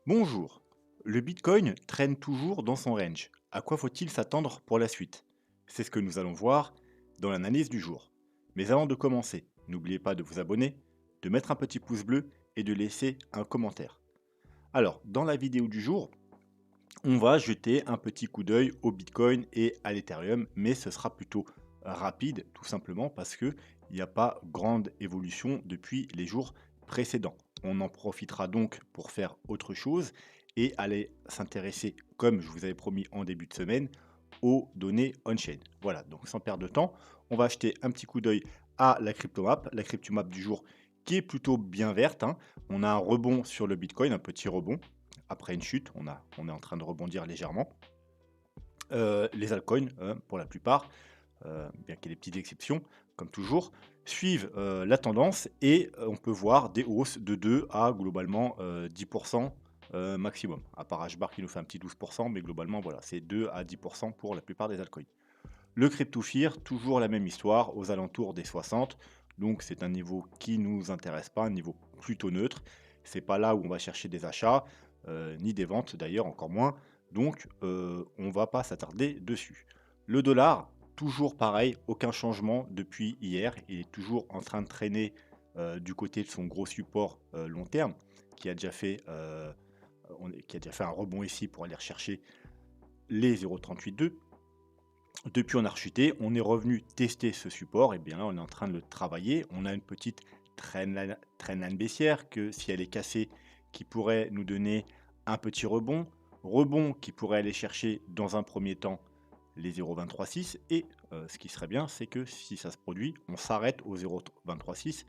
Bonjour. Le Bitcoin traîne toujours dans son range. À quoi faut-il s'attendre pour la suite? C'est ce que nous allons voir dans l'analyse du jour. Mais avant de commencer, n'oubliez pas de vous abonner, de mettre un petit pouce bleu et de laisser un commentaire. Alors, dans la vidéo du jour, on va jeter un petit coup d'œil au Bitcoin et à l'Ethereum, mais ce sera plutôt rapide, tout simplement parce que il n'y a pas grande évolution depuis les jours précédents. On en profitera donc pour faire autre chose et aller s'intéresser, comme je vous avais promis en début de semaine, aux données on-chain. Voilà, donc sans perdre de temps, on va jeter un petit coup d'œil à la cryptomap du jour qui est plutôt bien verte, hein. On a un rebond sur le Bitcoin, un petit rebond après une chute, on est en train de rebondir légèrement. Les altcoins, pour la plupart, bien qu'il y ait des petites exceptions, comme toujours, suivent la tendance et on peut voir des hausses de 2 à globalement 10% maximum. À part HBAR qui nous fait un petit 12%, mais globalement, voilà, c'est 2 à 10% pour la plupart des altcoins. Le crypto fear, toujours la même histoire, aux alentours des 60. Donc c'est un niveau qui nous intéresse pas, un niveau plutôt neutre. C'est pas là où on va chercher des achats, ni des ventes d'ailleurs, encore moins. Donc on va pas s'attarder dessus. Le dollar, toujours pareil, aucun changement depuis hier. Il est toujours en train de traîner du côté de son gros support long terme, qui a déjà fait, qui a déjà fait un rebond ici pour aller rechercher les 0,382. Depuis, on a rechuté, on est revenu tester ce support, et bien là, on est en train de le travailler. On a une petite trendline baissière que si elle est cassée, qui pourrait nous donner un petit rebond. Rebond qui pourrait aller chercher dans un premier temps les 0,236. Et ce qui serait bien, c'est que si ça se produit, on s'arrête aux 0,236,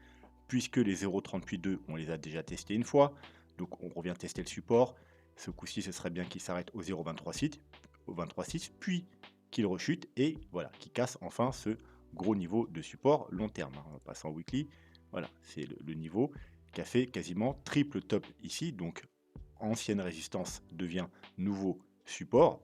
puisque les 0,382, on les a déjà testés une fois. Donc on revient tester le support. Ce coup-ci, ce serait bien qu'il s'arrête au 0,236, au 23,6, puis qu'il rechute et voilà, qui casse enfin ce gros niveau de support long terme, hein. On va passer en weekly. Voilà, c'est le niveau qui a fait quasiment triple top ici. Donc, ancienne résistance devient nouveau support.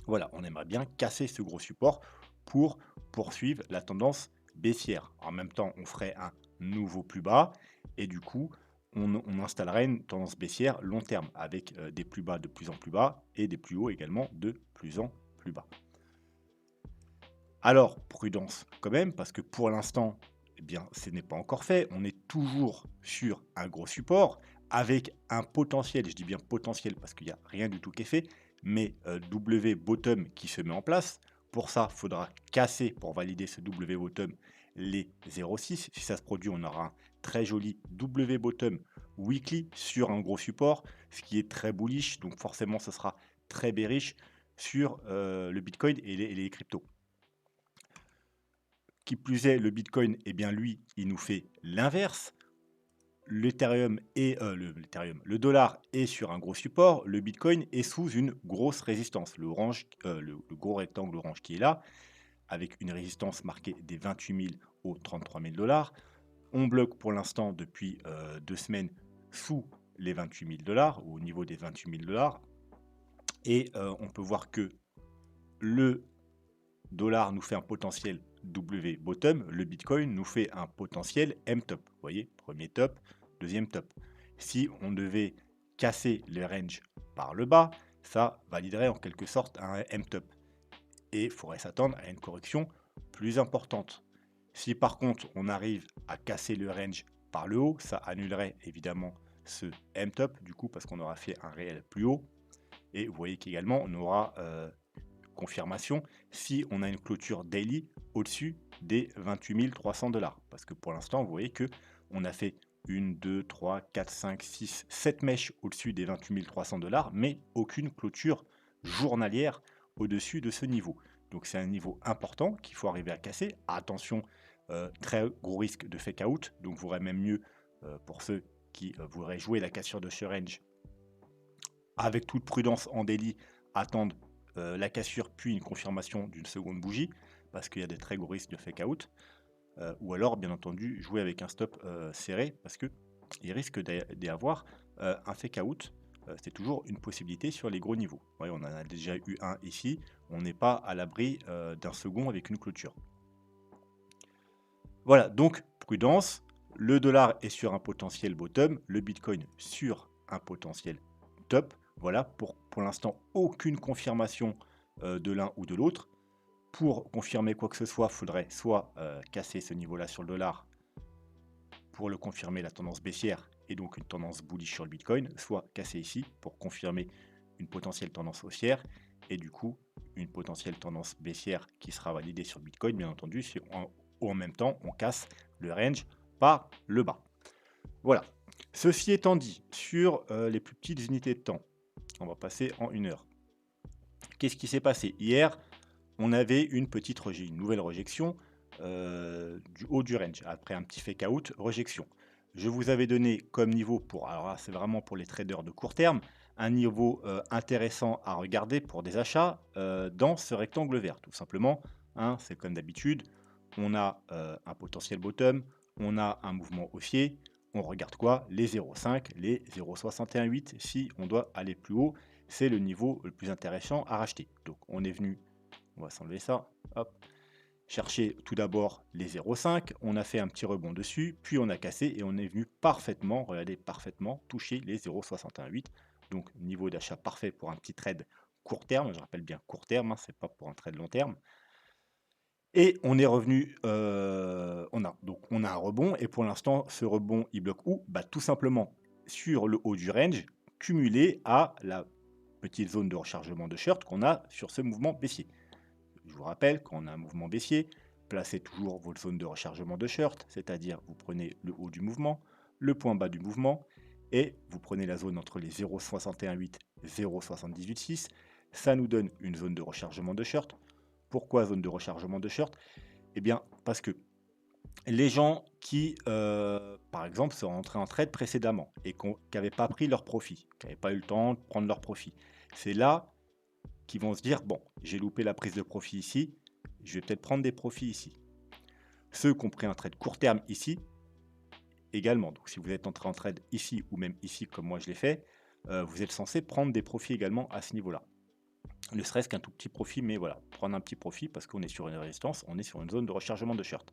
Voilà, on aimerait bien casser ce gros support pour poursuivre la tendance baissière. En même temps, on ferait un nouveau plus bas et du coup, on installerait une tendance baissière long terme avec des plus bas de plus en plus bas et des plus hauts également de plus en plus bas. Alors, prudence quand même, parce que pour l'instant, eh bien, ce n'est pas encore fait. On est toujours sur un gros support avec un potentiel, je dis bien potentiel parce qu'il n'y a rien du tout qui est fait, mais W bottom qui se met en place. Pour ça, il faudra casser pour valider ce W bottom les 0,6. Si ça se produit, on aura un très joli W bottom weekly sur un gros support, ce qui est très bullish. Donc forcément, ce sera très bearish sur le Bitcoin et les cryptos. Qui plus est, le Bitcoin, eh bien lui, il nous fait l'inverse. L'Ethereum et le dollar est sur un gros support, le Bitcoin est sous une grosse résistance. Le orange, le gros rectangle orange qui est là, avec une résistance marquée des 28 000 aux 33 000 dollars. On bloque pour l'instant depuis 2 semaines sous les 28 000 dollars, au niveau des 28 000 dollars. Et on peut voir que le dollar nous fait un potentiel W bottom, le Bitcoin nous fait un potentiel M top. Vous voyez, premier top, deuxième top. Si on devait casser le range par le bas, ça validerait en quelque sorte un M top. Et il faudrait s'attendre à une correction plus importante. Si par contre on arrive à casser le range par le haut, ça annulerait évidemment ce M top, du coup, parce qu'on aura fait un réel plus haut. Et vous voyez qu'également, on aura confirmation si on a une clôture daily au-dessus des 28 300 dollars. Parce que pour l'instant, vous voyez que on a fait une, 2, 3, 4, 5, 6, 7 mèches au-dessus des 28 300 dollars, mais aucune clôture journalière au-dessus de ce niveau. Donc c'est un niveau important qu'il faut arriver à casser. Attention, très gros risque de fake out. Donc vous aurez même mieux pour ceux qui voudraient jouer la cassure de ce range avec toute prudence en daily, attendre la cassure puis une confirmation d'une seconde bougie, parce qu'il y a des très gros risques de fake out, ou alors bien entendu jouer avec un stop serré, parce qu'il risque d'y avoir un fake out. C'est toujours une possibilité sur les gros niveaux. Ouais, on en a déjà eu un ici, on n'est pas à l'abri d'un second avec une clôture. Voilà, donc prudence, le dollar est sur un potentiel bottom, le Bitcoin sur un potentiel top. Voilà, pour l'instant, aucune confirmation de l'un ou de l'autre. Pour confirmer quoi que ce soit, il faudrait soit casser ce niveau-là sur le dollar pour le confirmer la tendance baissière et donc une tendance bullish sur le Bitcoin, soit casser ici pour confirmer une potentielle tendance haussière et du coup une potentielle tendance baissière qui sera validée sur le Bitcoin, bien entendu, si en même temps on casse le range par le bas. Voilà. Ceci étant dit, sur les plus petites unités de temps, on va passer en 1 heure. Qu'est-ce qui s'est passé hier? On avait une nouvelle rejection du haut du range, après un petit fake out, rejection. Je vous avais donné comme niveau alors là, c'est vraiment pour les traders de court terme, un niveau intéressant à regarder pour des achats dans ce rectangle vert, tout simplement. Hein, c'est comme d'habitude, on a un potentiel bottom, on a un mouvement haussier, on regarde quoi? Les 0,5, les 0,618, si on doit aller plus haut, c'est le niveau le plus intéressant à racheter. Donc on est venu, on va s'enlever ça, hop, chercher tout d'abord les 0,5, on a fait un petit rebond dessus, puis on a cassé et on est venu parfaitement, regardez, parfaitement toucher les 0,618. Donc niveau d'achat parfait pour un petit trade court terme, je rappelle bien court terme, hein, c'est pas pour un trade long terme. Et on est revenu, on a un rebond et pour l'instant ce rebond il bloque où? Bah, tout simplement sur le haut du range, cumulé à la petite zone de rechargement de short qu'on a sur ce mouvement baissier. Je vous rappelle, quand on a un mouvement baissier, placez toujours votre zone de rechargement de short, c'est-à-dire vous prenez le haut du mouvement, le point bas du mouvement, et vous prenez la zone entre les 0,618 et 0,786. Ça nous donne une zone de rechargement de short. Pourquoi zone de rechargement de short? Eh bien, parce que les gens qui, par exemple, sont rentrés en trade précédemment et qui n'avaient pas pris leur profit, qui n'avaient pas eu le temps de prendre leur profit, c'est là qui vont se dire: «Bon, j'ai loupé la prise de profit ici, je vais peut-être prendre des profits ici». Ceux qui ont pris un trade court terme ici, également. Donc si vous êtes entré en trade ici ou même ici comme moi je l'ai fait, vous êtes censé prendre des profits également à ce niveau-là. Ne serait-ce qu'un tout petit profit, mais voilà, prendre un petit profit parce qu'on est sur une résistance, on est sur une zone de rechargement de short.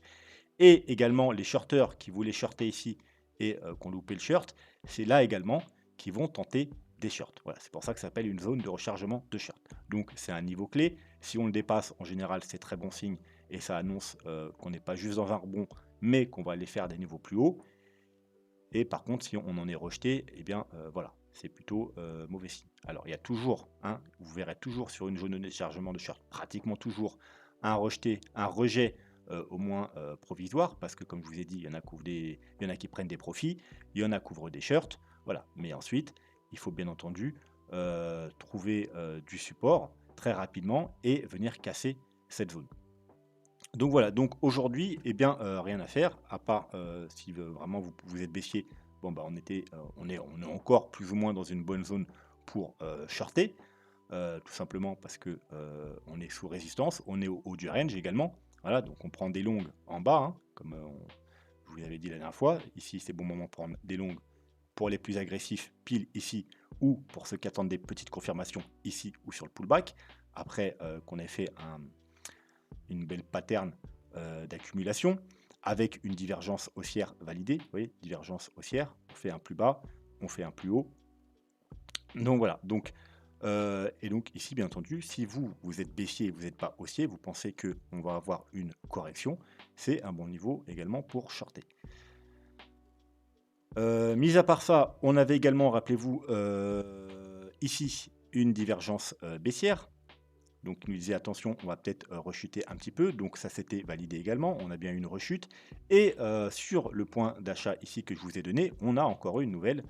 Et également les shorteurs qui voulaient shorter ici et qui ont loupé le short, c'est là également qu'ils vont tenter des shorts. Voilà, c'est pour ça que ça s'appelle une zone de rechargement de short. Donc c'est un niveau clé. Si on le dépasse, en général, c'est très bon signe et ça annonce qu'on n'est pas juste dans un rebond, mais qu'on va aller faire des niveaux plus hauts. Et par contre, si on en est rejeté, eh bien voilà, c'est plutôt mauvais signe. Alors il y a toujours, hein, vous verrez toujours sur une zone de déchargement de short, pratiquement toujours un rejet au moins provisoire, parce que comme je vous ai dit, il y en a qui prennent des profits, il y en a qui couvrent des shorts, voilà. Mais ensuite, il faut bien entendu trouver du support très rapidement et venir casser cette zone. Donc voilà, donc aujourd'hui, eh bien, rien à faire, à part si vraiment vous êtes baissier, bon bah on est encore plus ou moins dans une bonne zone pour shorter, tout simplement parce que on est sous résistance, on est au haut du range également. Voilà, donc on prend des longues en bas, hein, comme je vous l'avais dit la dernière fois. Ici, c'est bon moment pour prendre des longues pour les plus agressifs, pile ici, ou pour ceux qui attendent des petites confirmations ici ou sur le pullback. Après qu'on ait fait une belle pattern d'accumulation avec une divergence haussière validée. Vous voyez, divergence haussière, on fait un plus bas, on fait un plus haut. Donc voilà, donc, et donc ici, bien entendu, si vous êtes baissier et vous n'êtes pas haussier, vous pensez qu'on va avoir une correction, c'est un bon niveau également pour shorter. Mis à part ça, on avait également, rappelez-vous, ici, une divergence baissière. Donc il nous disait attention, on va peut-être rechuter un petit peu. Donc ça s'était validé également, on a bien eu une rechute. Et sur le point d'achat ici que je vous ai donné, on a encore eu une nouvelle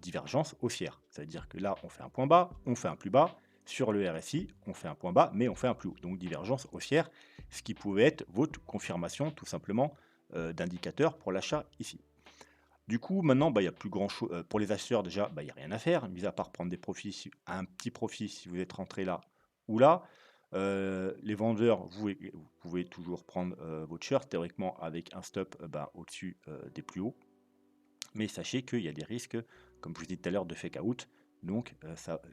divergence haussière. C'est-à-dire que là, on fait un point bas, on fait un plus bas. Sur le RSI, on fait un point bas, mais on fait un plus haut. Donc divergence haussière, ce qui pouvait être votre confirmation tout simplement d'indicateur pour l'achat ici. Du coup, maintenant, bah, il y a plus grand chose. Pour les acheteurs, déjà, bah, il n'y a rien à faire, mis à part prendre des profits, un petit profit si vous êtes rentré là ou là. Les vendeurs, vous pouvez toujours prendre votre short, théoriquement avec un stop bah, au-dessus des plus hauts. Mais sachez qu'il y a des risques, comme je vous ai dit tout à l'heure, de fake out. Donc,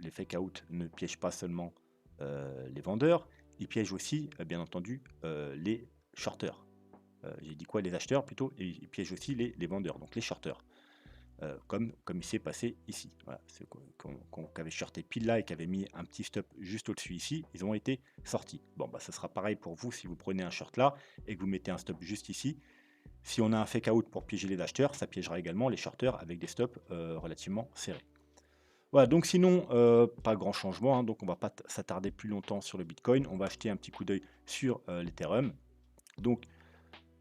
les fake out ne piègent pas seulement les vendeurs, ils piègent aussi, bien entendu, les shorters. J'ai dit quoi? Les acheteurs plutôt, et ils piègent aussi les vendeurs, donc les shorters. comme il s'est passé ici. Voilà, ceux qui avaient shorté pile là et qui avaient mis un petit stop juste au-dessus ici, ils ont été sortis. Bon, bah, ça sera pareil pour vous si vous prenez un short là et que vous mettez un stop juste ici. Si on a un fake out pour piéger les acheteurs, ça piégera également les shorteurs avec des stops relativement serrés. Voilà, donc sinon, pas grand changement, hein, donc on va pas s'attarder plus longtemps sur le Bitcoin. On va jeter un petit coup d'œil sur l'Ethereum. Donc,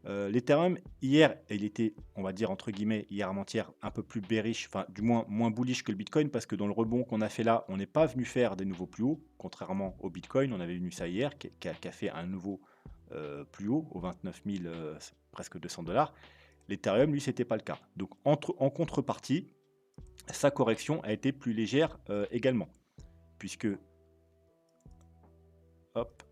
l'Ethereum, hier, il était, on va dire, entre guillemets, hier avant-hier, un peu plus bearish, enfin, du moins, moins bullish que le Bitcoin, parce que dans le rebond qu'on a fait là, on n'est pas venu faire des nouveaux plus hauts, contrairement au Bitcoin. On avait venu ça hier, qui a fait un nouveau plus haut, au 29 000, presque 200 $. L'Ethereum, lui, c'était pas le cas. Donc, en contrepartie, sa correction a été plus légère également, puisque, hop,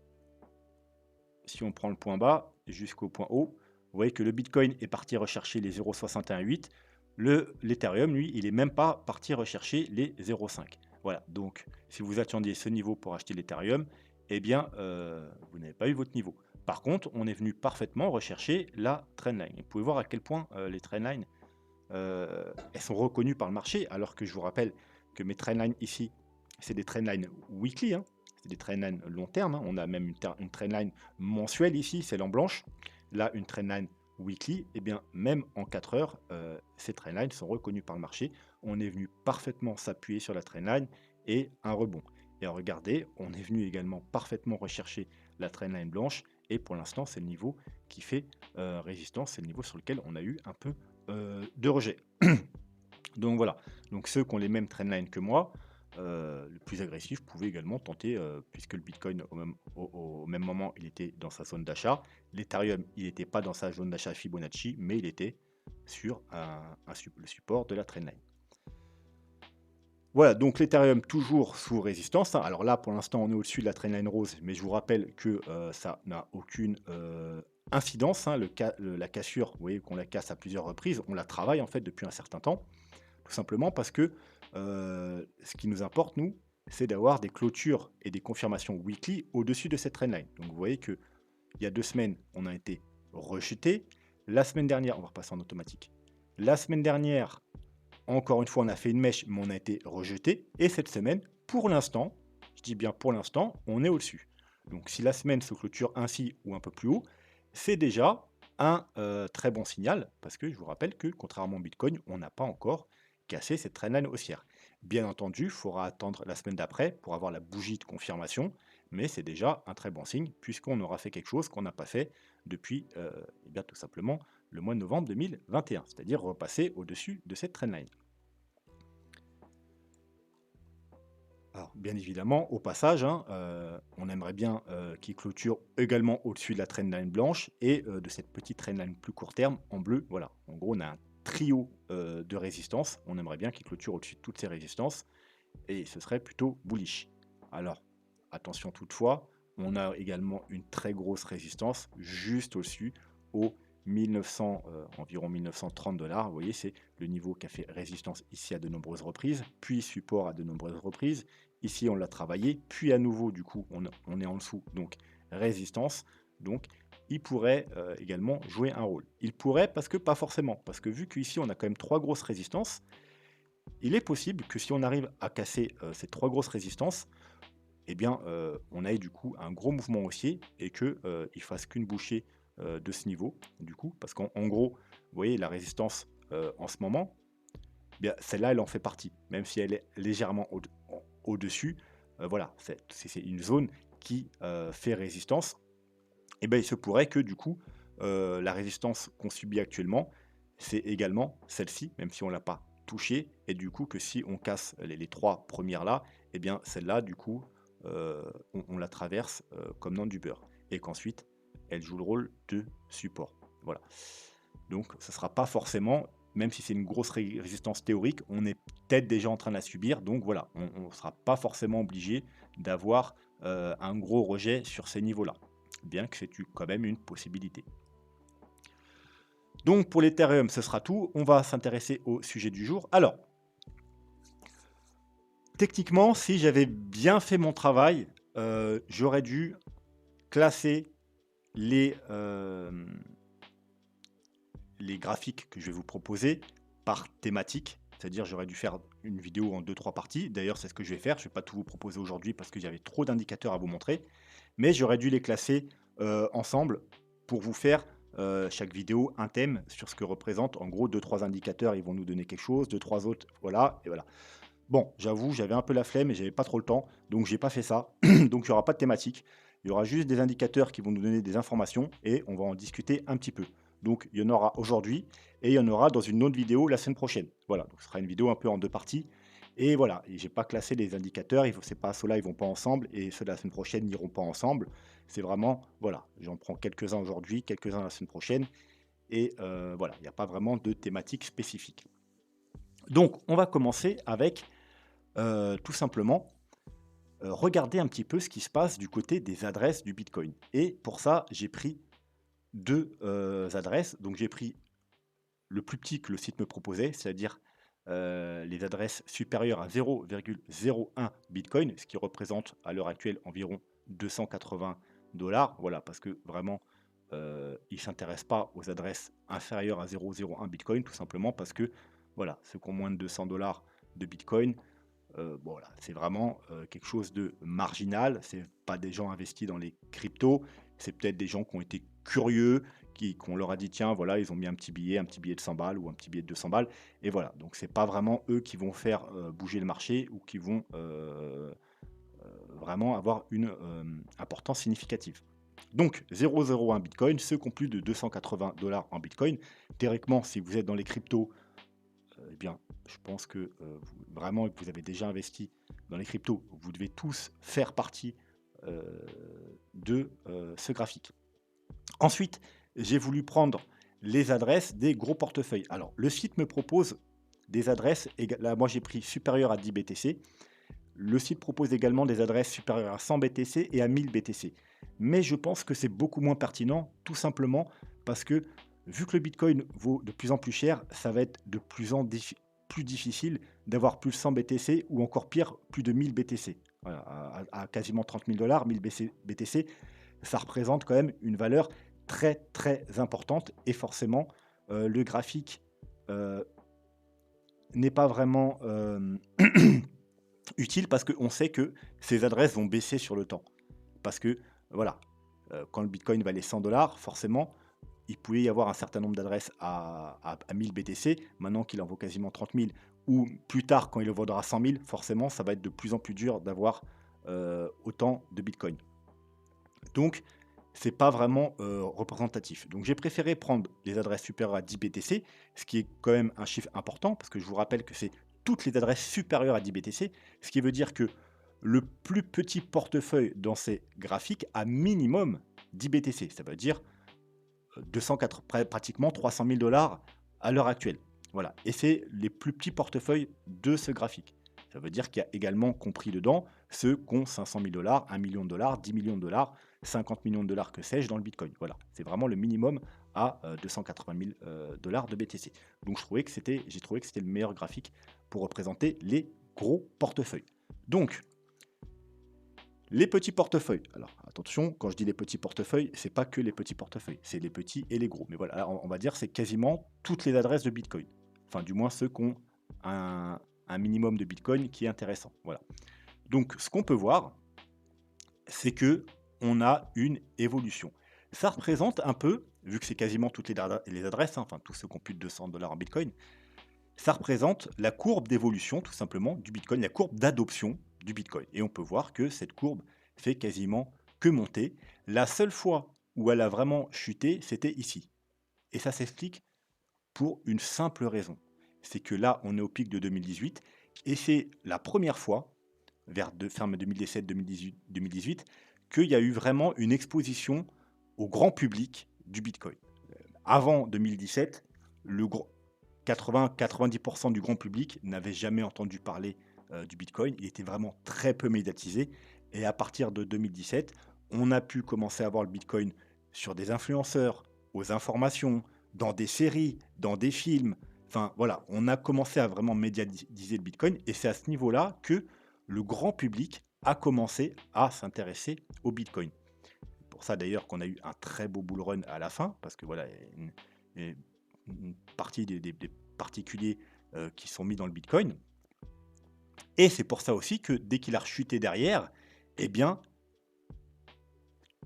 si on prend le point bas jusqu'au point haut, vous voyez que le Bitcoin est parti rechercher les 0,618. L'Ethereum, lui, il n'est même pas parti rechercher les 0,5. Voilà, donc si vous attendiez ce niveau pour acheter l'Ethereum, eh bien, vous n'avez pas eu votre niveau. Par contre, on est venu parfaitement rechercher la trendline. Vous pouvez voir à quel point les trendlines, elles sont reconnues par le marché, alors que je vous rappelle que mes trendlines ici, c'est des trendlines weekly, hein. C'est des trendlines long terme, hein. On a même une trendline mensuelle ici, celle en blanche. Là, une trendline weekly, et eh bien même en 4 heures, ces trendlines sont reconnues par le marché. On est venu parfaitement s'appuyer sur la trendline et un rebond. Et regardez, on est venu également parfaitement rechercher la trendline blanche, et pour l'instant, c'est le niveau qui fait résistance, c'est le niveau sur lequel on a eu un peu de rejet. Donc voilà, donc ceux qui ont les mêmes trendlines que moi, le plus agressif, pouvaient également tenter, puisque le Bitcoin au même moment, il était dans sa zone d'achat. L'Ethereum, il n'était pas dans sa zone d'achat Fibonacci, mais il était sur le support de la trendline. Voilà, donc l'Ethereum toujours sous résistance, hein. Alors là, pour l'instant, on est au-dessus de la trendline rose, mais je vous rappelle que ça n'a aucune incidence, hein. La cassure, vous voyez qu'on la casse à plusieurs reprises, on la travaille en fait depuis un certain temps. Tout simplement parce que ce qui nous importe, nous, c'est d'avoir des clôtures et des confirmations weekly au-dessus de cette trendline. Donc vous voyez qu'il y a 2 semaines, on a été rejeté. La semaine dernière, on va repasser en automatique. La semaine dernière, encore une fois, on a fait une mèche, mais on a été rejeté. Et cette semaine, pour l'instant, je dis bien pour l'instant, on est au-dessus. Donc si la semaine se clôture ainsi ou un peu plus haut, c'est déjà un très bon signal, parce que je vous rappelle que contrairement au Bitcoin, on n'a pas encore cassé cette trendline haussière. Bien entendu, il faudra attendre la semaine d'après pour avoir la bougie de confirmation, mais c'est déjà un très bon signe, puisqu'on aura fait quelque chose qu'on n'a pas fait depuis eh bien, tout simplement le mois de novembre 2021, c'est-à-dire repasser au-dessus de cette trendline. Alors, bien évidemment, au passage, hein, on aimerait bien qu'il clôture également au-dessus de la trendline blanche et de cette petite trendline plus court terme en bleu. Voilà, en gros, on a un trio de résistance. On aimerait bien qu'il clôture au-dessus de toutes ces résistances et ce serait plutôt bullish. Alors, attention toutefois, on a également une très grosse résistance juste au-dessus, au 1900, environ 1930 $. Vous voyez, c'est le niveau qui a fait résistance ici à de nombreuses reprises, puis support à de nombreuses reprises. Ici, on l'a travaillé, puis à nouveau, du coup, on est en dessous, donc résistance. Donc, il pourrait également jouer un rôle. Il pourrait, parce que pas forcément, parce que vu qu'ici, on a quand même 3 grosses résistances, il est possible que si on arrive à casser ces 3 grosses résistances, eh bien, on ait du coup un gros mouvement haussier et qu'il ne fasse qu'une bouchée de ce niveau, du coup, parce qu'en gros, vous voyez, la résistance en ce moment, eh bien, celle-là, elle en fait partie, même si elle est légèrement au-dessus. Voilà, c'est une zone qui fait résistance. Et bien, il se pourrait que du coup, la résistance qu'on subit actuellement, c'est également celle-ci, même si on ne l'a pas touchée. Et du coup, que si on casse les 3 premières là, et bien celle-là, du coup, on la traverse comme dans du beurre. Et qu'ensuite, elle joue le rôle de support. Voilà. Donc, ce ne sera pas forcément, même si c'est une grosse résistance théorique, on est peut-être déjà en train de la subir. Donc voilà, on ne sera pas forcément obligé d'avoir un gros rejet sur ces niveaux-là, bien que c'est quand même une possibilité. Donc pour l'Ethereum, ce sera tout. On va s'intéresser au sujet du jour. Alors, techniquement, si j'avais bien fait mon travail, j'aurais dû classer les graphiques que je vais vous proposer par thématique. C'est-à-dire, j'aurais dû faire une vidéo en deux-trois parties. D'ailleurs, c'est ce que je vais faire. Je ne vais pas tout vous proposer aujourd'hui parce qu'il y avait trop d'indicateurs à vous montrer. Mais j'aurais dû les classer ensemble pour vous faire chaque vidéo un thème sur ce que représente. En gros, deux-trois indicateurs, ils vont nous donner quelque chose. Deux-trois autres, voilà, et voilà. Bon, j'avoue, j'avais un peu la flemme et j'avais pas trop le temps, donc j'ai pas fait ça. Donc il y aura pas de thématique. Il y aura juste des indicateurs qui vont nous donner des informations et on va en discuter un petit peu. Donc il y en aura aujourd'hui et il y en aura dans une autre vidéo la semaine prochaine. Voilà, donc ce sera une vidéo un peu en deux parties. Et voilà, et j'ai pas classé les indicateurs, c'est pas ceux-là, ils vont pas ensemble et ceux de la semaine prochaine n'iront pas ensemble. C'est vraiment, voilà, j'en prends quelques-uns aujourd'hui, quelques-uns la semaine prochaine et voilà, il n'y a pas vraiment de thématique spécifique. Donc on va commencer avec tout simplement, regarder un petit peu ce qui se passe du côté des adresses du Bitcoin. Et pour ça, j'ai pris 2 adresses. Donc j'ai pris le plus petit que le site me proposait, c'est-à-dire, les adresses supérieures à 0,01 bitcoin, ce qui représente à l'heure actuelle environ 280 $. Voilà, parce que vraiment, ils ne s'intéressent pas aux adresses inférieures à 0,01 bitcoin, tout simplement parce que, voilà, ceux qui ont moins de 200 de bitcoin, bon, voilà, c'est vraiment quelque chose de marginal. C'est pas des gens investis dans les cryptos. C'est peut-être des gens qui ont été curieux, qu'on leur a dit tiens, voilà, ils ont mis un petit billet de 100 balles ou un petit billet de 200 balles. Et voilà, donc c'est pas vraiment eux qui vont faire bouger le marché ou qui vont vraiment avoir une importance significative. Donc 0,01 Bitcoin, ceux qui ont plus de 280 en Bitcoin, théoriquement, si vous êtes dans les cryptos, eh bien, je pense que vraiment, que vous avez déjà investi dans les cryptos, vous devez tous faire partie euh, de ce graphique. Ensuite, j'ai voulu prendre les adresses des gros portefeuilles. Alors, le site me propose des adresses, là, moi j'ai pris supérieur à 10 BTC. Le site propose également des adresses supérieures à 100 BTC et à 1000 BTC. Mais je pense que c'est beaucoup moins pertinent, tout simplement parce que vu que le Bitcoin vaut de plus en plus cher, ça va être de plus difficile d'avoir plus de 100 BTC ou encore pire, plus de 1000 BTC. Voilà, à quasiment 30 000 $, 1000 BTC, ça représente quand même une valeur très très importante et forcément, le graphique n'est pas vraiment utile parce qu'on sait que ces adresses vont baisser sur le temps. Parce que, voilà, quand le Bitcoin valait 100 $, forcément, il pouvait y avoir un certain nombre d'adresses à 1000 BTC. Maintenant qu'il en vaut quasiment 30 000, ou plus tard, quand il le vaudra 100 000, forcément, ça va être de plus en plus dur d'avoir autant de Bitcoin. Donc, c'est pas vraiment représentatif. Donc, j'ai préféré prendre les adresses supérieures à 10 BTC, ce qui est quand même un chiffre important, parce que je vous rappelle que c'est toutes les adresses supérieures à 10 BTC, ce qui veut dire que le plus petit portefeuille dans ces graphiques a minimum 10 BTC. Ça veut dire 204, pratiquement 300 000 $ à l'heure actuelle. Voilà. Et c'est les plus petits portefeuilles de ce graphique. Ça veut dire qu'il y a également compris dedans ceux qui ont 500 000 $, 1 million de dollars, 10 millions de dollars, 50 millions de dollars, que sais-je, dans le Bitcoin. Voilà. C'est vraiment le minimum à 280 000 $ de BTC. Donc j'ai trouvé que c'était le meilleur graphique pour représenter les gros portefeuilles. Donc, les petits portefeuilles. Alors attention, quand je dis les petits portefeuilles, c'est pas que les petits portefeuilles, c'est les petits et les gros. Mais voilà, on va dire c'est quasiment toutes les adresses de Bitcoin. Enfin, du moins ceux qui ont un minimum de Bitcoin qui est intéressant. Voilà. Donc, ce qu'on peut voir, c'est que on a une évolution. Ça représente un peu, vu que c'est quasiment toutes les adresses, hein, enfin tous ceux qui ont plus de 200 $ en Bitcoin, ça représente la courbe d'évolution, tout simplement, du Bitcoin, la courbe d'adoption du Bitcoin. Et on peut voir que cette courbe fait quasiment que monter. La seule fois où elle a vraiment chuté, c'était ici. Et ça s'explique pour une simple raison. C'est que là, on est au pic de 2018, et c'est la première fois, vers fin 2017, 2018, qu'il y a eu vraiment une exposition au grand public du Bitcoin. Avant 2017, le 80-90% du grand public n'avait jamais entendu parler du Bitcoin. Il était vraiment très peu médiatisé. Et à partir de 2017, on a pu commencer à voir le Bitcoin sur des influenceurs, aux informations, dans des séries, dans des films. Enfin voilà, on a commencé à vraiment médiatiser le Bitcoin. Et c'est à ce niveau-là que le grand public a commencé à s'intéresser au Bitcoin. C'est pour ça d'ailleurs qu'on a eu un très beau bull run à la fin, parce que voilà, une partie des particuliers qui sont mis dans le Bitcoin. Et c'est pour ça aussi que dès qu'il a rechuté derrière, eh bien,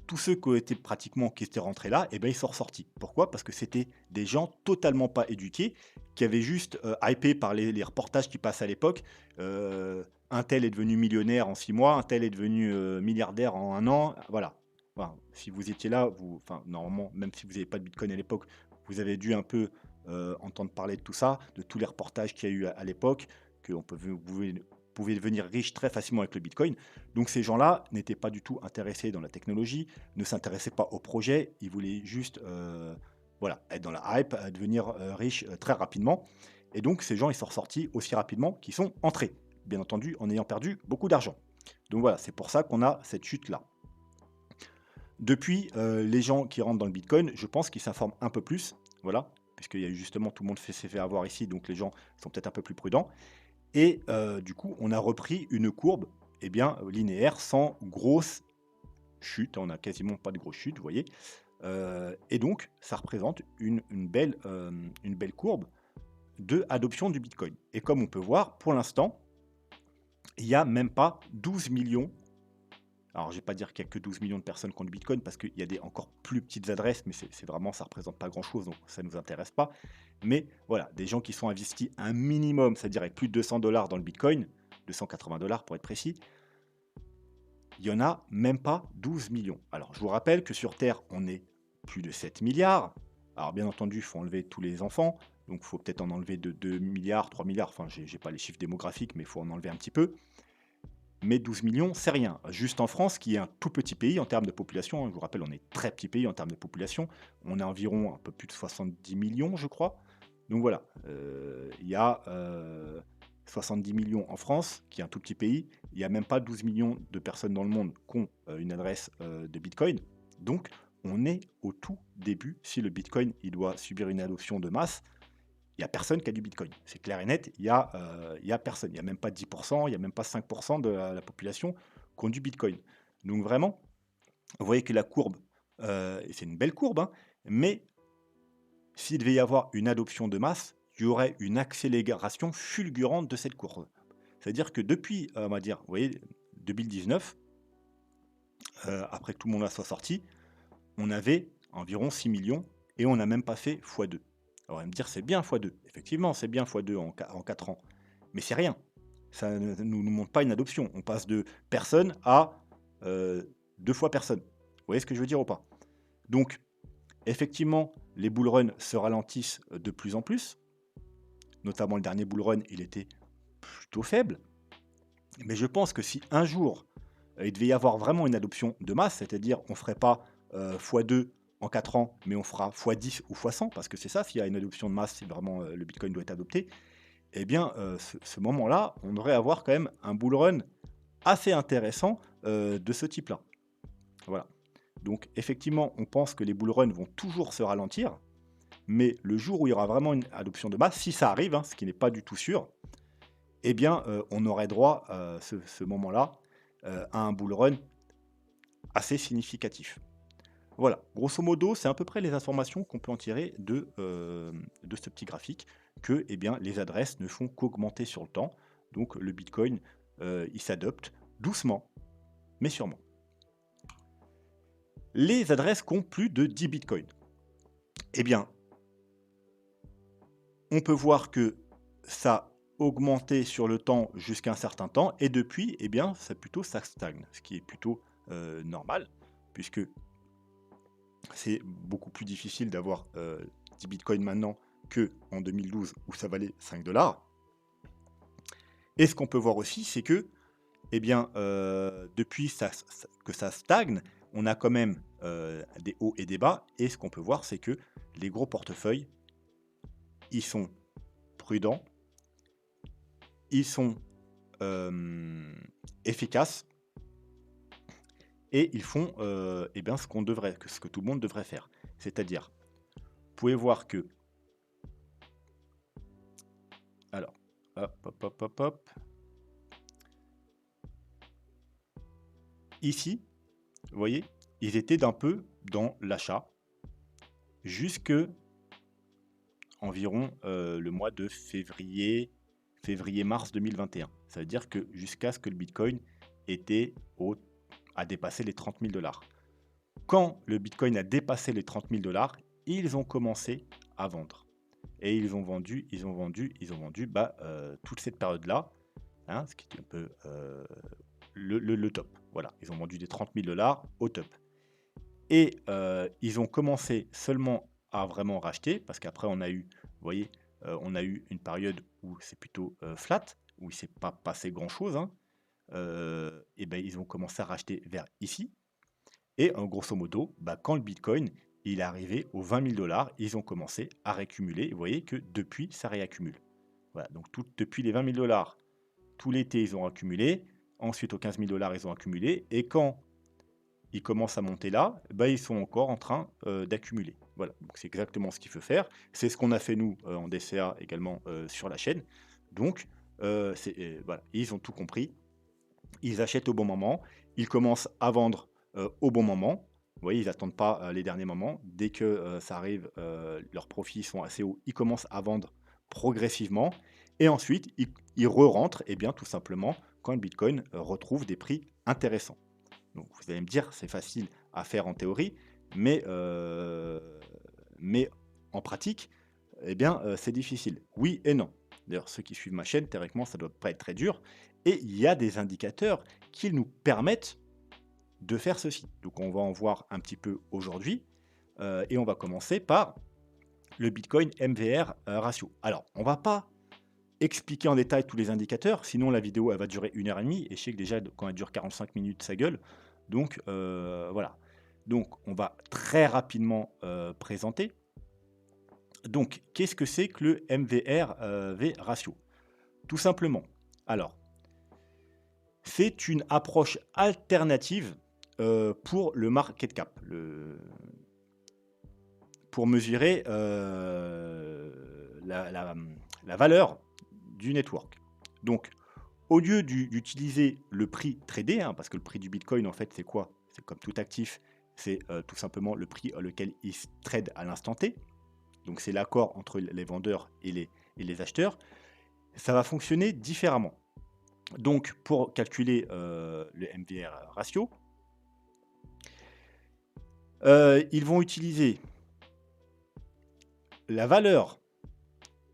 tous ceux qui étaient rentrés là, eh ben, ils sont ressortis. Pourquoi? Parce que c'était des gens totalement pas éduqués, qui avaient juste hypé par les reportages qui passaient à l'époque. Un tel est devenu millionnaire en 6 mois, un tel est devenu milliardaire en 1 an. Voilà. Enfin, si vous étiez là, enfin, normalement, même si vous n'avez pas de Bitcoin à l'époque, vous avez dû un peu entendre parler de tout ça, de tous les reportages qu'il y a eu à l'époque, que vous pouvez devenir riche très facilement avec le Bitcoin. Donc ces gens-là n'étaient pas du tout intéressés dans la technologie, ne s'intéressaient pas au projet, ils voulaient juste voilà, être dans la hype, devenir riches très rapidement. Et donc ces gens, ils sont ressortis aussi rapidement qu'ils sont entrés, bien entendu en ayant perdu beaucoup d'argent. Donc voilà, c'est pour ça qu'on a cette chute-là. Depuis, les gens qui rentrent dans le Bitcoin, je pense qu'ils s'informent un peu plus, voilà, puisqu'il y a eu justement tout le monde s'est fait avoir ici, donc les gens sont peut-être un peu plus prudents. Et du coup, on a repris une courbe, eh bien, linéaire, sans grosse chute. On n'a quasiment pas de grosse chute, vous voyez. Et donc, ça représente une belle courbe de adoption du Bitcoin. Et comme on peut voir, pour l'instant, il n'y a même pas 12 millions. Alors, je ne vais pas dire qu'il n'y a que 12 millions de personnes qui ont du Bitcoin, parce qu'il y a des encore plus petites adresses, mais c'est vraiment, ça ne représente pas grand-chose, donc ça ne nous intéresse pas. Mais voilà, des gens qui sont investis un minimum, c'est-à-dire avec plus de 200 $ dans le Bitcoin, 280 $ pour être précis, il n'y en a même pas 12 millions. Alors, je vous rappelle que sur Terre, on est plus de 7 milliards. Alors, bien entendu, il faut enlever tous les enfants, donc il faut peut-être en enlever de 2 milliards, 3 milliards, enfin, j'ai pas les chiffres démographiques, mais il faut en enlever un petit peu. Mais 12 millions, c'est rien. Juste en France, qui est un tout petit pays en termes de population, hein, je vous rappelle, on est très petit pays en termes de population, on est environ un peu plus de 70 millions, je crois. Donc voilà, il y a 70 millions en France, qui est un tout petit pays. Il n'y a même pas 12 millions de personnes dans le monde qui ont une adresse de Bitcoin. Donc, on est au tout début. Si le Bitcoin il doit subir une adoption de masse, il n'y a personne qui a du Bitcoin. C'est clair et net, il y a personne. Il n'y a même pas 10%, il n'y a même pas 5% de la population qui ont du Bitcoin. Donc vraiment, vous voyez que la courbe, et c'est une belle courbe, hein, mais s'il devait y avoir une adoption de masse, il y aurait une accélération fulgurante de cette courbe. C'est-à-dire que depuis, on va dire, vous voyez, 2019, après que tout le monde soit sorti, on avait environ 6 millions et on n'a même pas fait x2. Alors, on va me dire, c'est bien x2. Effectivement, c'est bien x2 en 4 ans. Mais c'est rien. Ça ne nous montre pas une adoption. On passe de personne à 2 fois personne. Vous voyez ce que je veux dire ou pas? Donc, effectivement, les bull runs se ralentissent de plus en plus. Notamment le dernier bull run, il était plutôt faible. Mais je pense que si un jour, il devait y avoir vraiment une adoption de masse, c'est-à-dire on ne ferait pas x2 en 4 ans, mais on fera x10 ou x100, parce que c'est ça, s'il y a une adoption de masse, si vraiment le Bitcoin doit être adopté, eh bien, ce moment-là, on devrait avoir quand même un bull run assez intéressant de ce type-là. Voilà. Donc, effectivement, on pense que les bull runs vont toujours se ralentir, mais le jour où il y aura vraiment une adoption de masse, si ça arrive, hein, ce qui n'est pas du tout sûr, eh bien, on aurait droit, ce moment-là, à un bull run assez significatif. Voilà, grosso modo, c'est à peu près les informations qu'on peut en tirer de ce petit graphique, que eh bien, les adresses ne font qu'augmenter sur le temps. Donc le Bitcoin, il s'adopte doucement, mais sûrement. Les adresses qui ont plus de 10 Bitcoins. Eh bien, on peut voir que ça a augmenté sur le temps jusqu'à un certain temps, et depuis, eh bien, ça stagne, ce qui est plutôt normal, puisque c'est beaucoup plus difficile d'avoir 10 bitcoins maintenant qu'en 2012 où ça valait 5 $. Et ce qu'on peut voir aussi, c'est que, eh bien, depuis que ça stagne, on a quand même des hauts et des bas. Et ce qu'on peut voir, c'est que les gros portefeuilles, ils sont prudents, ils sont efficaces et ils font eh bien, ce que tout le monde devrait faire. C'est-à-dire, vous pouvez voir que, alors, hop, hop, hop, hop, hop. Ici, vous voyez, ils étaient d'un peu dans l'achat jusque environ le mois de février-mars 2021. Ça veut dire que jusqu'à ce que le Bitcoin était a dépassé les 30 000 $. Quand le Bitcoin a dépassé les 30 000 $, ils ont commencé à vendre. Et ils ont vendu toute cette période-là, hein, ce qui était un peu le top. Voilà, ils ont vendu des 30 000 $ au top. Et ils ont commencé seulement à vraiment racheter, parce qu'après on a eu, vous voyez, on a eu une période où c'est plutôt flat, où il ne s'est pas passé grand-chose, hein. Et ben ils ont commencé à racheter vers ici. Et grosso modo, quand le Bitcoin il est arrivé aux 20 000 $, ils ont commencé à récumuler. Vous voyez que depuis, ça réaccumule. Voilà, donc depuis les 20 000 $, tout l'été, ils ont accumulé. Ensuite, aux 15 000 $, ils ont accumulé. Et quand ils commencent à monter là, ils sont encore en train d'accumuler. Voilà, donc c'est exactement ce qu'il faut faire. C'est ce qu'on a fait nous en DCA également sur la chaîne. Donc, voilà, ils ont tout compris. Ils achètent au bon moment. Ils commencent à vendre au bon moment. Vous voyez, ils n'attendent pas les derniers moments. Dès que ça arrive, leurs profits sont assez hauts, ils commencent à vendre progressivement. Et ensuite, ils re-rentrent, tout simplement, quand le Bitcoin retrouve des prix intéressants. Donc vous allez me dire, c'est facile à faire en théorie, mais en pratique, c'est difficile. Oui et non. D'ailleurs, ceux qui suivent ma chaîne, théoriquement, ça ne doit pas être très dur. Et il y a des indicateurs qui nous permettent de faire ceci. Donc on va en voir un petit peu aujourd'hui. Et on va commencer par le Bitcoin MVR ratio. Alors, on ne va pas expliquer en détail tous les indicateurs, sinon la vidéo elle va durer 1h30, et je sais que déjà quand elle dure 45 minutes, ça gueule. Donc voilà. Donc on va très rapidement présenter. Donc qu'est-ce que c'est que le MVR-V ratio? Tout simplement, alors, c'est une approche alternative pour le market cap, pour mesurer la valeur du network. Donc, au lieu d'utiliser le prix tradé, hein, parce que le prix du Bitcoin, en fait, c'est quoi? C'est comme tout actif, c'est tout simplement le prix auquel il se trade à l'instant T. Donc, c'est l'accord entre les vendeurs et les acheteurs. Ça va fonctionner différemment. Donc, pour calculer le MVR ratio, ils vont utiliser la valeur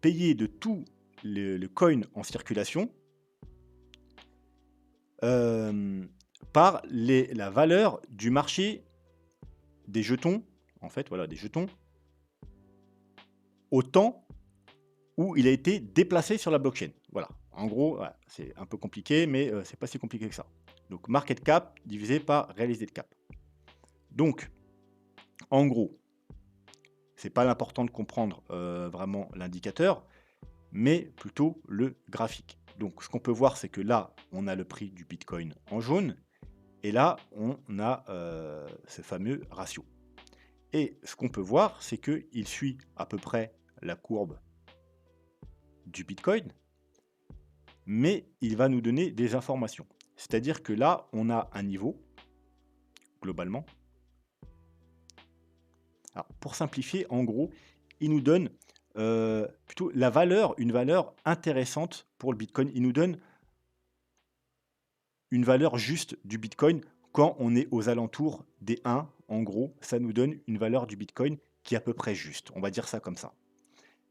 payée de tout le coin en circulation par la valeur du marché des jetons, en fait, voilà, des jetons, au temps où il a été déplacé sur la blockchain. Voilà. En gros, voilà, c'est un peu compliqué, mais c'est pas si compliqué que ça. Donc, market cap divisé par realized cap. Donc, en gros, c'est pas l'important de comprendre vraiment l'indicateur, mais plutôt le graphique. Donc, ce qu'on peut voir, c'est que là, on a le prix du Bitcoin en jaune, et là, on a ce fameux ratio. Et ce qu'on peut voir, c'est qu'il suit à peu près la courbe du Bitcoin, mais il va nous donner des informations. C'est-à-dire que là, on a un niveau, globalement. Alors, pour simplifier, en gros, il nous donne plutôt une valeur intéressante pour le Bitcoin. Il nous donne une valeur juste du Bitcoin quand on est aux alentours des 1. En gros, ça nous donne une valeur du Bitcoin qui est à peu près juste. On va dire ça comme ça.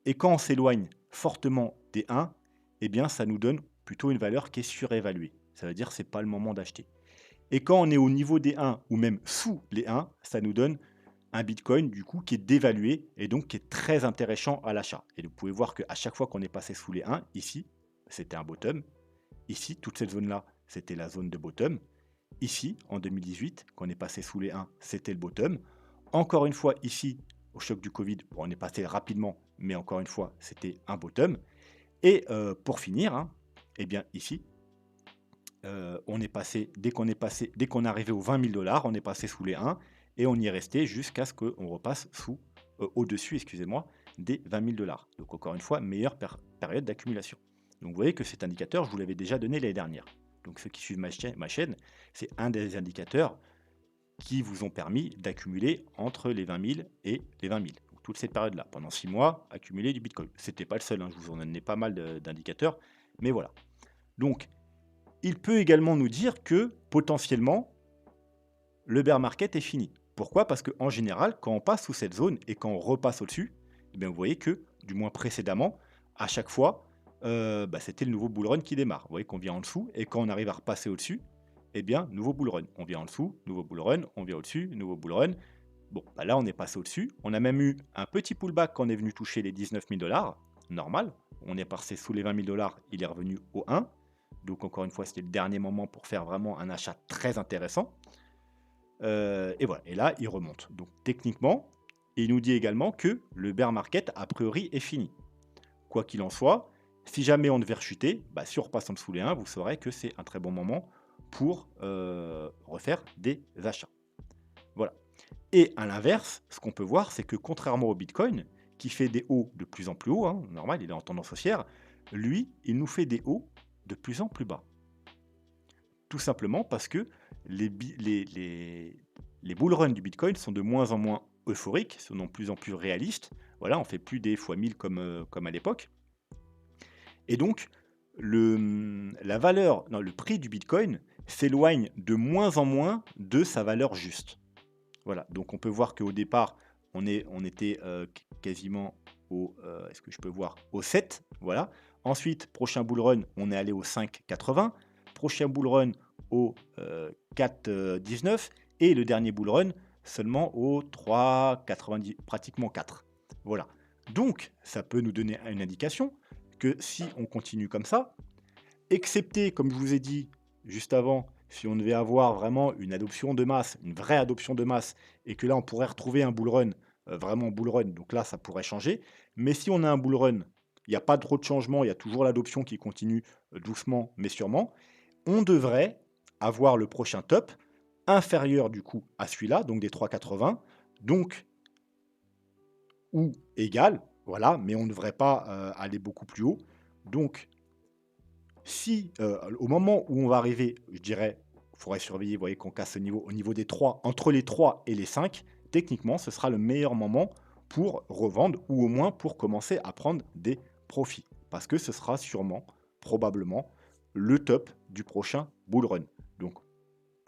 Et quand on s'éloigne fortement des 1, ça nous donne plutôt une valeur qui est surévaluée. Ça veut dire que ce n'est pas le moment d'acheter. Et quand on est au niveau des 1 ou même sous les 1, ça nous donne un Bitcoin du coup qui est dévalué et donc qui est très intéressant à l'achat. Et vous pouvez voir qu'à chaque fois qu'on est passé sous les 1, ici, c'était un bottom. Ici, toute cette zone-là, c'était la zone de bottom. Ici, en 2018, quand on est passé sous les 1, c'était le bottom. Encore une fois, ici, au choc du Covid, on est passé rapidement, mais encore une fois, c'était un bottom. Et pour finir, ici, on est passé, dès qu'on est arrivé aux 20 000 $, on est passé sous les 1 et on y est resté jusqu'à ce qu'on repasse au-dessus, excusez-moi, des 20 000 $. Donc encore une fois, meilleure période d'accumulation. Donc vous voyez que cet indicateur, je vous l'avais déjà donné l'année dernière. Donc ceux qui suivent ma chaîne, c'est un des indicateurs qui vous ont permis d'accumuler entre les 20 000 et les 20 000. Donc, toute cette période-là, pendant 6 mois, accumuler du Bitcoin. C'était pas le seul, hein, je vous en donnais pas mal d'indicateurs, mais voilà. Donc, il peut également nous dire que potentiellement, le bear market est fini. Pourquoi? Parce qu'en général, quand on passe sous cette zone et quand on repasse au-dessus, eh bien, vous voyez que, du moins précédemment, à chaque fois, c'était le nouveau bull run qui démarre. Vous voyez qu'on vient en dessous et quand on arrive à repasser au-dessus, eh bien, nouveau bull run. On vient en dessous, nouveau bull run, on vient au-dessus, nouveau bull run. Bon, bah là, on est passé au-dessus. On a même eu un petit pullback quand on est venu toucher les 19 000 dollars. Normal. On est passé sous les 20 000 dollars. Il est revenu au 1. Donc, encore une fois, c'était le dernier moment pour faire vraiment un achat très intéressant. Et voilà. Et là, il remonte. Donc, techniquement, il nous dit également que le bear market, a priori, est fini. Quoi qu'il en soit, si jamais on devait rechuter, si on repasse en dessous les 1, vous saurez que c'est un très bon moment pour refaire des achats. Voilà. Et à l'inverse, ce qu'on peut voir, c'est que contrairement au Bitcoin, qui fait des hauts de plus en plus hauts, hein, normal, il est en tendance haussière, lui, il nous fait des hauts de plus en plus bas. Tout simplement parce que les bull runs du Bitcoin sont de moins en moins euphoriques, sont de plus en plus réalistes. Voilà, on fait plus des fois 1000 comme à l'époque. Et donc, la valeur, non, le prix du Bitcoin s'éloigne de moins en moins de sa valeur juste. Voilà, donc on peut voir qu'au départ, on était quasiment au, est-ce que je peux voir, au 7, voilà. Ensuite, prochain bull run, on est allé au 5,80. Prochain bull run au 4,19. Et le dernier bull run seulement au 3,90, pratiquement 4. Voilà. Donc, ça peut nous donner une indication que si on continue comme ça, excepté, comme je vous ai dit juste avant, si on devait avoir vraiment une adoption de masse, une vraie adoption de masse, et que là, on pourrait retrouver un bull run, vraiment bull run, donc là, ça pourrait changer. Mais si on a un bull run, il n'y a pas trop de changement, il y a toujours l'adoption qui continue doucement mais sûrement, on devrait avoir le prochain top inférieur du coup à celui-là, donc des 3,80, donc ou égal, voilà, mais on ne devrait pas aller beaucoup plus haut. Donc, si, au moment où on va arriver, je dirais, il faudrait surveiller, vous voyez qu'on casse ce niveau, au niveau des 3, entre les 3 et les 5, techniquement, ce sera le meilleur moment pour revendre ou au moins pour commencer à prendre des profits. Parce que ce sera sûrement, probablement, le top du prochain bull run. Donc,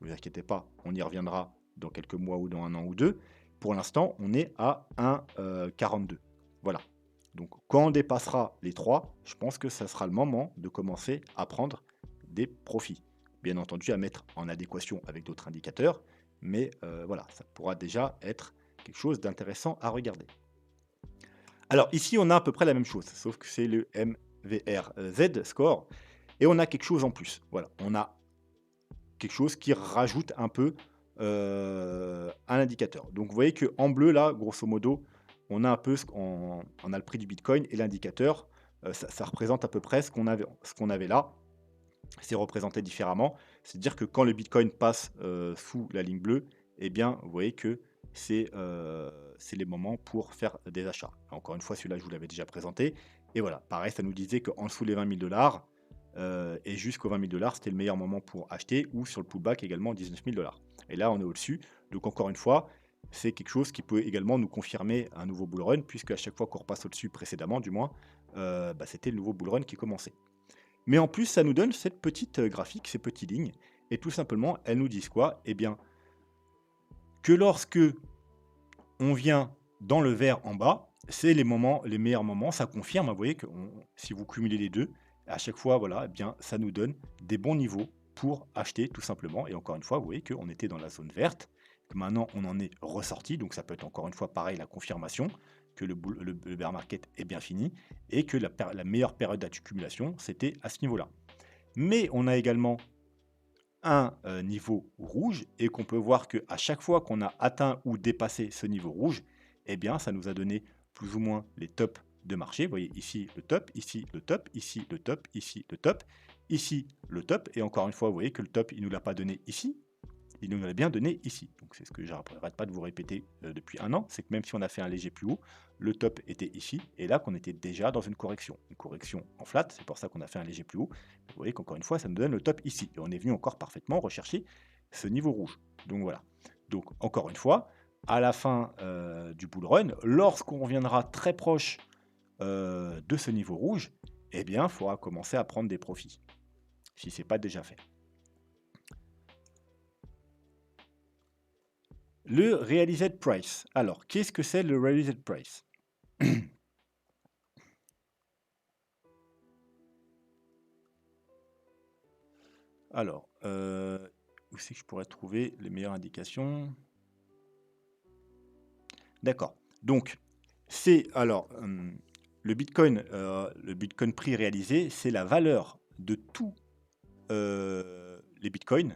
ne vous inquiétez pas, on y reviendra dans quelques mois ou dans un an ou deux. Pour l'instant, on est à 1,42. Voilà. Donc, quand on dépassera les 3, je pense que ça sera le moment de commencer à prendre des profits. Bien entendu, à mettre en adéquation avec d'autres indicateurs, mais voilà, ça pourra déjà être quelque chose d'intéressant à regarder. Alors ici, on a à peu près la même chose, sauf que c'est le MVRZ score, et on a quelque chose en plus. Voilà, on a quelque chose qui rajoute un peu un indicateur. Donc vous voyez qu'en bleu, là, grosso modo, on a un peu on a le prix du Bitcoin et l'indicateur, ça représente à peu près ce qu'on avait là. C'est représenté différemment. C'est-à-dire que quand le Bitcoin passe sous la ligne bleue, eh bien, vous voyez que c'est les moments pour faire des achats. Encore une fois, celui-là, je vous l'avais déjà présenté. Et voilà, pareil, ça nous disait qu'en dessous les 20 000 dollars et jusqu'aux 20 000 dollars, c'était le meilleur moment pour acheter, ou sur le pullback également 19 000 dollars. Et là, on est au-dessus. Donc, encore une fois, c'est quelque chose qui peut également nous confirmer un nouveau bull run, puisque à chaque fois qu'on repasse au-dessus, précédemment du moins, c'était le nouveau bull run qui commençait. Mais en plus, ça nous donne cette petite graphique, ces petites lignes, et tout simplement, elles nous disent quoi? Eh bien, que lorsque on vient dans le vert en bas, c'est les moments, les meilleurs moments, ça confirme, hein, vous voyez que si vous cumulez les deux, à chaque fois, voilà, eh bien, ça nous donne des bons niveaux pour acheter tout simplement. Et encore une fois, vous voyez qu'on était dans la zone verte, que maintenant on en est ressorti, donc ça peut être encore une fois pareil la confirmation que le bear market est bien fini et que la meilleure période d'accumulation, c'était à ce niveau-là. Mais on a également un niveau rouge et qu'on peut voir qu'à chaque fois qu'on a atteint ou dépassé ce niveau rouge, eh bien, ça nous a donné plus ou moins les tops de marché. Vous voyez ici le top, ici le top, ici le top, ici le top, ici le top. Et encore une fois, vous voyez que le top, il ne nous l'a pas donné ici, il nous l'a bien donné ici. Donc c'est ce que j'arrête pas de vous répéter depuis un an, c'est que même si on a fait un léger plus haut, le top était ici, et là qu'on était déjà dans une correction en flat, c'est pour ça qu'on a fait un léger plus haut. Vous voyez qu'encore une fois, ça nous donne le top ici, et on est venu encore parfaitement rechercher ce niveau rouge. Donc voilà. Donc encore une fois, à la fin du bull run, lorsqu'on reviendra très proche de ce niveau rouge, eh bien, il faudra commencer à prendre des profits, si ce n'est pas déjà fait. Le Realized Price. Alors, qu'est-ce que c'est le Realized Price? Alors, où c'est que je pourrais trouver les meilleures indications? D'accord. Donc, c'est alors le Bitcoin prix réalisé, c'est la valeur de tous les Bitcoins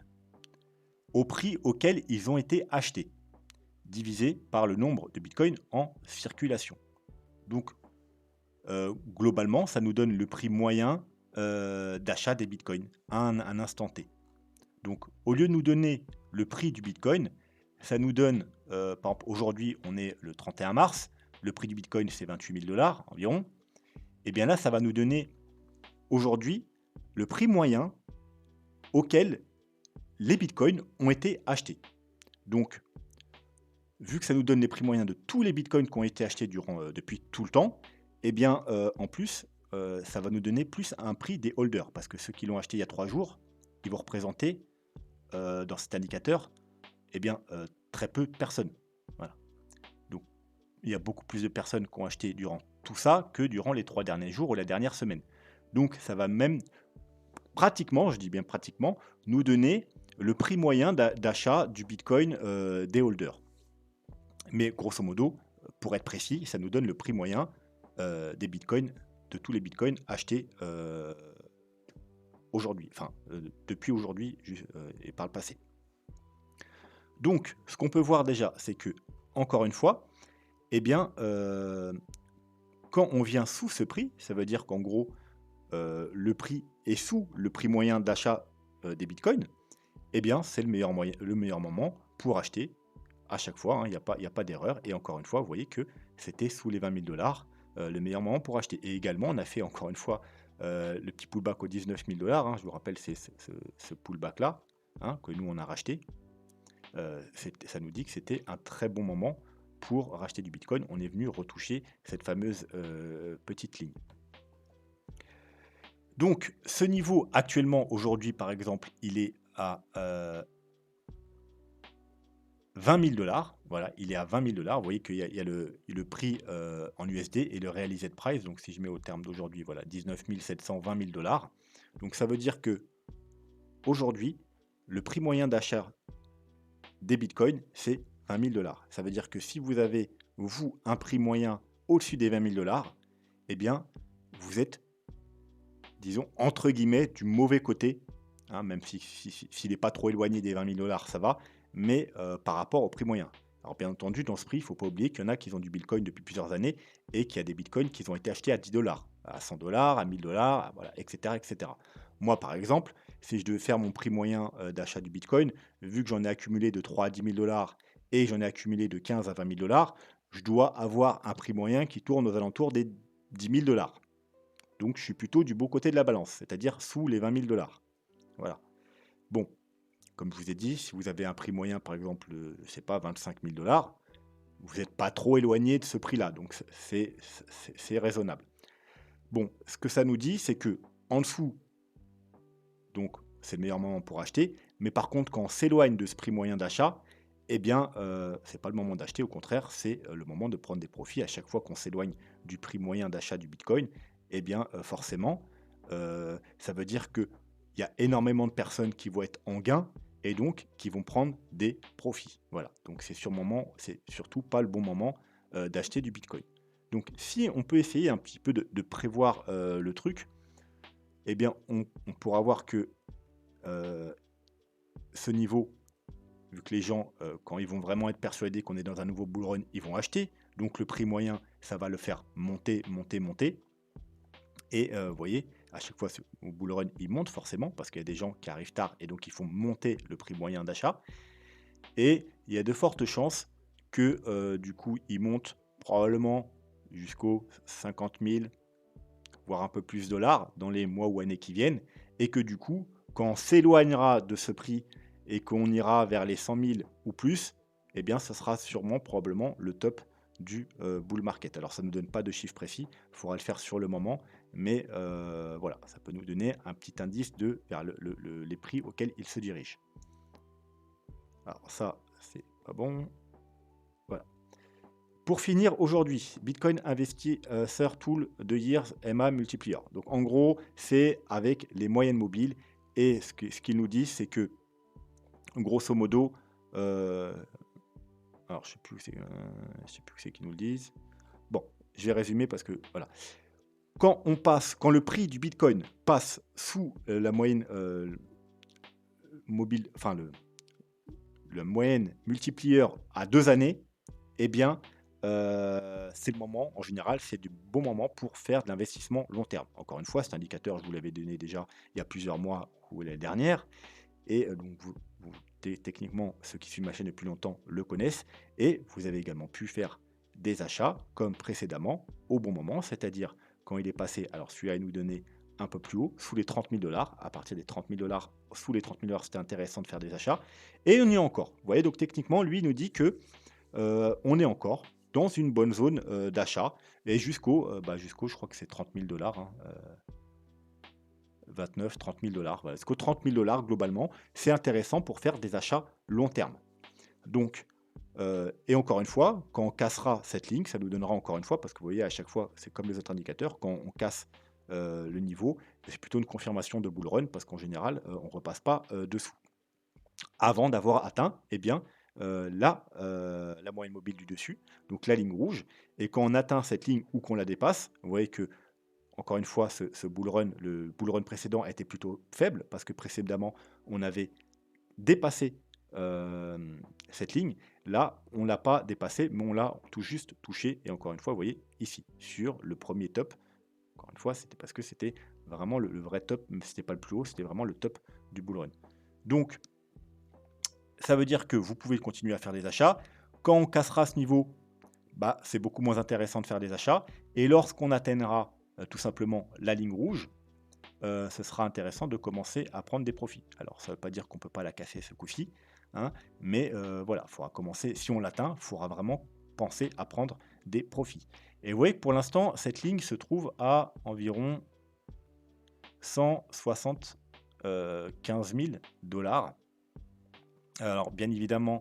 au prix auquel ils ont été achetés, divisé par le nombre de Bitcoins en circulation. Donc, globalement, ça nous donne le prix moyen d'achat des Bitcoins à un instant T. Donc, au lieu de nous donner le prix du Bitcoin, ça nous donne, par exemple, aujourd'hui, on est le 31 mars, le prix du Bitcoin, c'est 28 000 $ environ. Et bien là, ça va nous donner aujourd'hui le prix moyen auquel les Bitcoins ont été achetés. Donc, vu que ça nous donne les prix moyens de tous les Bitcoins qui ont été achetés depuis tout le temps, eh bien, en plus, ça va nous donner plus un prix des holders. Parce que ceux qui l'ont acheté il y a 3 jours, ils vont représenter, dans cet indicateur, eh bien, très peu de personnes. Voilà. Donc, il y a beaucoup plus de personnes qui ont acheté durant tout ça que durant les 3 derniers jours ou la dernière semaine. Donc, ça va même pratiquement, je dis bien pratiquement, nous donner le prix moyen d'achat du Bitcoin des holders. Mais grosso modo, pour être précis, ça nous donne le prix moyen des Bitcoins, de tous les Bitcoins achetés aujourd'hui, enfin depuis aujourd'hui et par le passé. Donc, ce qu'on peut voir déjà, c'est que, encore une fois, eh bien, quand on vient sous ce prix, ça veut dire qu'en gros, le prix est sous le prix moyen d'achat des Bitcoins, eh bien, c'est le meilleur moment pour acheter à chaque fois, hein, il n'y a pas d'erreur. Et encore une fois, vous voyez que c'était sous les 20 000 $, le meilleur moment pour acheter. Et également, on a fait encore une fois le petit pullback aux 19 000 $. Hein, je vous rappelle, c'est ce pullback-là hein, que nous, on a racheté. Ça nous dit que c'était un très bon moment pour racheter du Bitcoin. On est venu retoucher cette fameuse petite ligne. Donc, ce niveau actuellement, aujourd'hui, par exemple, il est à 20 000 $. Voilà, il est à 20 000 $. Vous voyez qu'il y a le prix en USD et le realized price. Donc, si je mets au terme d'aujourd'hui, voilà, 19 720 000 $. Donc, ça veut dire que aujourd'hui, le prix moyen d'achat des bitcoins, c'est 20 000 $. Ça veut dire que si vous avez, vous, un prix moyen au-dessus des 20 000 $, eh bien, vous êtes, disons, entre guillemets, du mauvais côté, hein, même s'il n'est pas trop éloigné des 20 000 $, ça va, mais par rapport au prix moyen. Alors bien entendu, dans ce prix, il ne faut pas oublier qu'il y en a qui ont du Bitcoin depuis plusieurs années et qu'il y a des Bitcoins qui ont été achetés à 10 $, à 100 $, à 1000 $, voilà, etc., etc. Moi, par exemple, si je devais faire mon prix moyen d'achat du Bitcoin, vu que j'en ai accumulé de 3 à 10 000 $ et j'en ai accumulé de 15 à 20 000 $, je dois avoir un prix moyen qui tourne aux alentours des 10 000 $. Donc, je suis plutôt du beau côté de la balance, c'est-à-dire sous les 20 000 $. Voilà. Bon, comme je vous ai dit, si vous avez un prix moyen, par exemple, je ne sais pas, 25 000 $, vous n'êtes pas trop éloigné de ce prix-là, donc c'est raisonnable. Bon, ce que ça nous dit, c'est que en dessous, donc c'est le meilleur moment pour acheter, mais par contre, quand on s'éloigne de ce prix moyen d'achat, eh bien, c'est pas le moment d'acheter, au contraire, c'est le moment de prendre des profits à chaque fois qu'on s'éloigne du prix moyen d'achat du Bitcoin. Eh bien, forcément, ça veut dire qu'il y a énormément de personnes qui vont être en gain et donc qui vont prendre des profits. Voilà, donc c'est surtout pas le bon moment d'acheter du Bitcoin. Donc, si on peut essayer un petit peu de prévoir le truc, eh bien, on pourra voir que ce niveau, vu que les gens, quand ils vont vraiment être persuadés qu'on est dans un nouveau bull run, ils vont acheter. Donc le prix moyen, ça va le faire monter, monter, monter. Et vous voyez, à chaque fois, au bull run, il monte forcément, parce qu'il y a des gens qui arrivent tard et donc ils font monter le prix moyen d'achat. Et il y a de fortes chances que du coup, il monte probablement jusqu'aux 50 000, voire un peu plus dollars dans les mois ou années qui viennent. Et que du coup, quand on s'éloignera de ce prix et qu'on ira vers les 100 000 ou plus, eh bien, ça sera sûrement probablement le top du bull market. Alors, ça ne nous donne pas de chiffre précis, il faudra le faire sur le moment, mais voilà, ça peut nous donner un petit indice de vers les prix auxquels il se dirige. Alors ça, c'est pas bon. Voilà. Pour finir, aujourd'hui, Bitcoin Investor Tool de Years MA Multiplier. Donc en gros, c'est avec les moyennes mobiles. Et ce qu'ils nous disent, c'est que, grosso modo, alors je sais plus où c'est qu'ils nous le disent. Bon, je vais résumer parce que voilà. Quand le prix du Bitcoin passe sous la moyenne mobile, enfin la moyenne multiplier à 2 années, eh bien, c'est le moment, en général, c'est du bon moment pour faire de l'investissement long terme. Encore une fois, cet indicateur, je vous l'avais donné déjà il y a plusieurs mois ou l'année dernière. Et donc, techniquement, ceux qui suivent ma chaîne depuis longtemps le connaissent. Et vous avez également pu faire des achats, comme précédemment, au bon moment, c'est-à-dire quand il est passé, alors celui-là, il nous donnait un peu plus haut, sous les 30 000 dollars. À partir des 30 000 dollars, sous les 30 000 dollars, c'était intéressant de faire des achats. Et on y est encore. Vous voyez, donc techniquement, lui, il nous dit que on est encore dans une bonne zone d'achat. Et jusqu'au, je crois que c'est 30 000 dollars. 29, 30 000 dollars. Voilà. Jusqu'aux 30 000 dollars, globalement, c'est intéressant pour faire des achats long terme. Donc, et encore une fois, quand on cassera cette ligne, ça nous donnera encore une fois, parce que vous voyez, à chaque fois, c'est comme les autres indicateurs, quand on casse le niveau, c'est plutôt une confirmation de bull run, parce qu'en général, on ne repasse pas dessous. Avant d'avoir atteint, eh bien, la moyenne mobile du dessus, donc la ligne rouge. Et quand on atteint cette ligne ou qu'on la dépasse, vous voyez que encore une fois, ce bull run, le bull run précédent était plutôt faible parce que précédemment, on avait dépassé cette ligne. Là, on ne l'a pas dépassé, mais on l'a tout juste touché. Et encore une fois, vous voyez ici, sur le premier top. Encore une fois, c'était parce que c'était vraiment le vrai top, mais ce n'était pas le plus haut, c'était vraiment le top du bull run. Donc, ça veut dire que vous pouvez continuer à faire des achats. Quand on cassera ce niveau, bah, c'est beaucoup moins intéressant de faire des achats. Et lorsqu'on atteindra tout simplement la ligne rouge, ce sera intéressant de commencer à prendre des profits. Alors, ça ne veut pas dire qu'on ne peut pas la casser ce coup-ci, hein, mais voilà, il faudra commencer. Si on l'atteint, il faudra vraiment penser à prendre des profits. Et vous voyez que pour l'instant, cette ligne se trouve à environ 175 000 dollars. Alors, bien évidemment,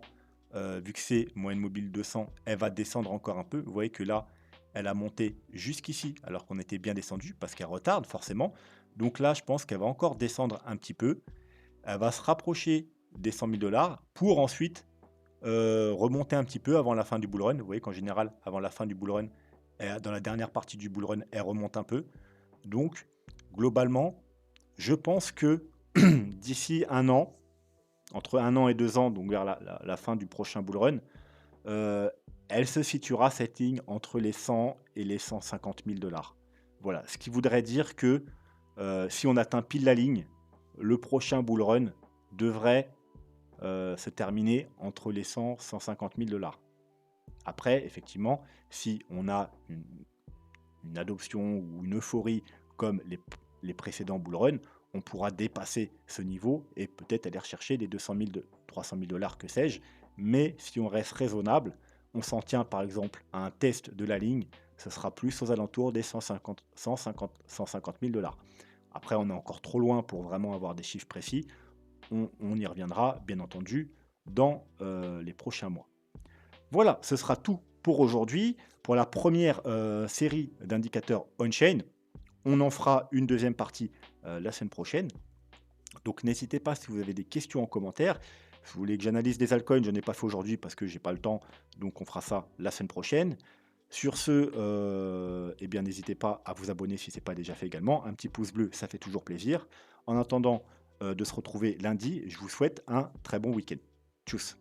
vu que c'est moyenne mobile 200, elle va descendre encore un peu. Vous voyez que là, elle a monté jusqu'ici, alors qu'on était bien descendu, parce qu'elle retarde forcément. Donc là, je pense qu'elle va encore descendre un petit peu. Elle va se rapprocher des 100 000 dollars pour ensuite remonter un petit peu avant la fin du bull run. Vous voyez qu'en général, avant la fin du bull run, dans la dernière partie du bull run, elle remonte un peu. Donc, globalement, je pense que d'ici un an, entre 1 an et 2 ans, donc vers la fin du prochain bull run, elle se situera cette ligne entre les 100 et les 150 000 dollars. Voilà, ce qui voudrait dire que si on atteint pile la ligne, le prochain bull run devrait se terminer entre les 100 et 150 000 dollars. Après, effectivement, si on a une adoption ou une euphorie comme les précédents bull run, on pourra dépasser ce niveau et peut-être aller rechercher les 200 000, 300 000 dollars, que sais-je. Mais si on reste raisonnable, on s'en tient par exemple à un test de la ligne, ce sera plus aux alentours des 150 000 dollars. Après, on est encore trop loin pour vraiment avoir des chiffres précis. On y reviendra, bien entendu, dans les prochains mois. Voilà, ce sera tout pour aujourd'hui. Pour la première série d'indicateurs on-chain, on en fera une deuxième partie la semaine prochaine. Donc n'hésitez pas si vous avez des questions en commentaire. Si vous voulez que j'analyse des altcoins, je n'ai pas fait aujourd'hui parce que j'ai pas le temps. Donc on fera ça la semaine prochaine. Sur ce, eh bien n'hésitez pas à vous abonner si ce n'est pas déjà fait également. Un petit pouce bleu, ça fait toujours plaisir. En attendant de se retrouver lundi, je vous souhaite un très bon week-end. Tchuss.